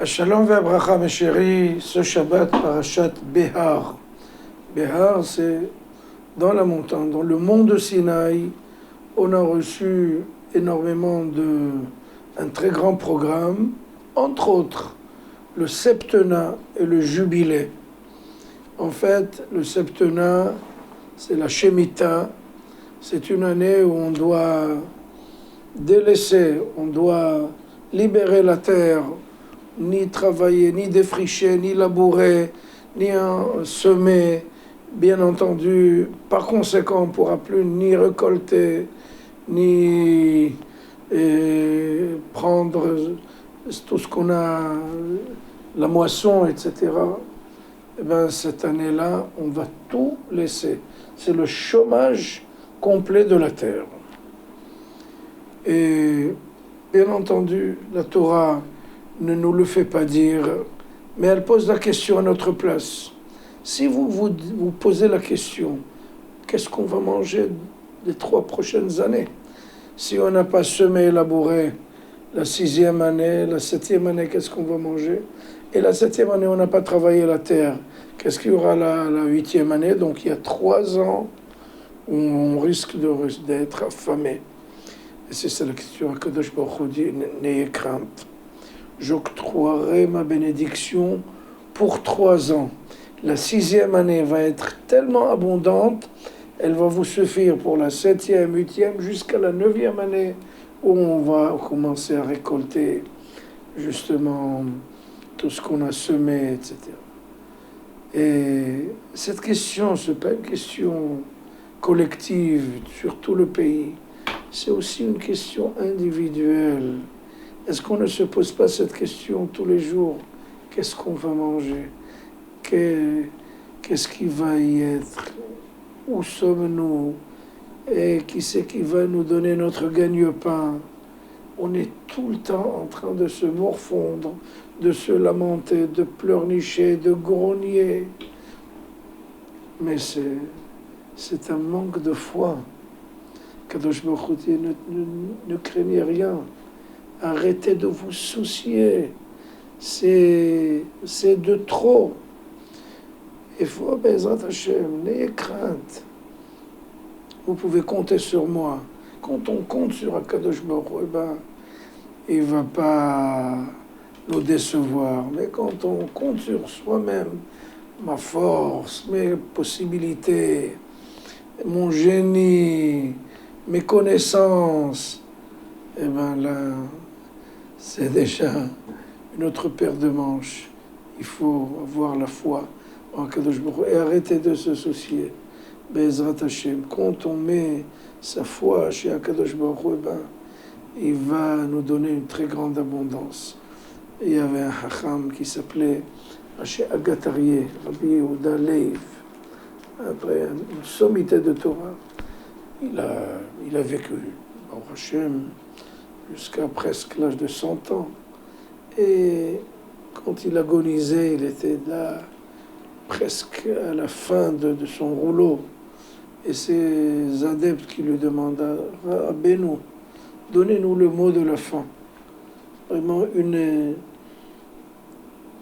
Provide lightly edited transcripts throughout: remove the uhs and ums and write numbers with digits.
Shalom ve'abracha, mes chéris, ce Shabbat, parashat Behar. Behar, c'est dans la montagne, dans le mont de Sinaï. On a reçu énormément un très grand programme, entre autres le septennat et le jubilé. En fait, le septennat, c'est la Shemitah. C'est une année où on doit délaisser, on doit libérer la terre, ni travailler, ni défricher, ni labourer, ni semer. Bien entendu, par conséquent, on ne pourra plus ni récolter, ni prendre tout ce qu'on a, la moisson, etc. Eh bien, cette année-là, on va tout laisser. C'est le chômage complet de la terre. Et bien entendu, la Torah ne nous le fait pas dire, mais elle pose la question à notre place. Si vous posez la question, qu'est-ce qu'on va manger les 3 prochaines années? Si on n'a pas semé et labouré la 6e année, la 7e année, qu'est-ce qu'on va manger? Et la 7e année, on n'a pas travaillé la terre. Qu'est-ce qu'il y aura la 8e année? Donc il y a 3 ans où on risque d'être affamé. Et c'est ça la question à Kadosh Baruch Hu dit, n'ayez crainte. J'octroierai ma bénédiction pour 3 ans. La 6e année va être tellement abondante, elle va vous suffire pour la 7e, 8e, jusqu'à la 9e année, où on va commencer à récolter justement tout ce qu'on a semé, etc. Et cette question, ce n'est pas une question collective sur tout le pays, c'est aussi une question individuelle. Est-ce qu'on ne se pose pas cette question tous les jours? Qu'est-ce qu'on va manger? Qu'est-ce qui va y être? Où sommes-nous? Et qui c'est qui va nous donner notre gagne-pain? On est tout le temps en train de se morfondre, de se lamenter, de pleurnicher, de grogner. Mais c'est un manque de foi. Kadosh Baruch Hu dit, ne craignez rien. Arrêtez de vous soucier. C'est de trop. Il faut, Bezrat Hashem, n'ayez crainte. Vous pouvez compter sur moi. Quand on compte sur Akadosh Baruch Hu, il ne va pas nous décevoir. Mais quand on compte sur soi-même, ma force, mes possibilités, mon génie, mes connaissances, là, c'est déjà une autre paire de manches. Il faut avoir la foi en Kadosh Baruch Hu et arrêter de se soucier. Bezrat Hashem, quand on met sa foi chez Akadosh Baruch Hu, il va nous donner une très grande abondance. Il y avait un hacham qui s'appelait Haché Agatarié, Rabbi Yehuda Leif, après une sommité de Torah. Il a vécu, Baruch Hashem, jusqu'à presque l'âge de 100 ans. Et quand il agonisait, il était là, presque à la fin de son rouleau. Et ses adeptes qui lui demandaient, Rabbeinu, donnez-nous le mot de la fin. Vraiment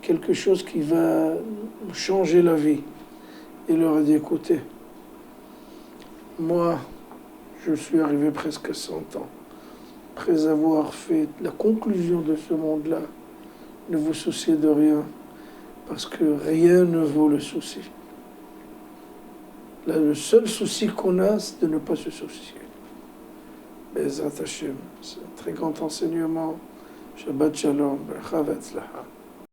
quelque chose qui va changer la vie. Il leur a dit, écoutez, moi, je suis arrivé presque à 100 ans. Après avoir fait la conclusion de ce monde-là, ne vous souciez de rien, parce que rien ne vaut le souci. Là, le seul souci qu'on a, c'est de ne pas se soucier. Bezrat Hashem, c'est un très grand enseignement. Shabbat Shalom, Bracha Vetzlacha.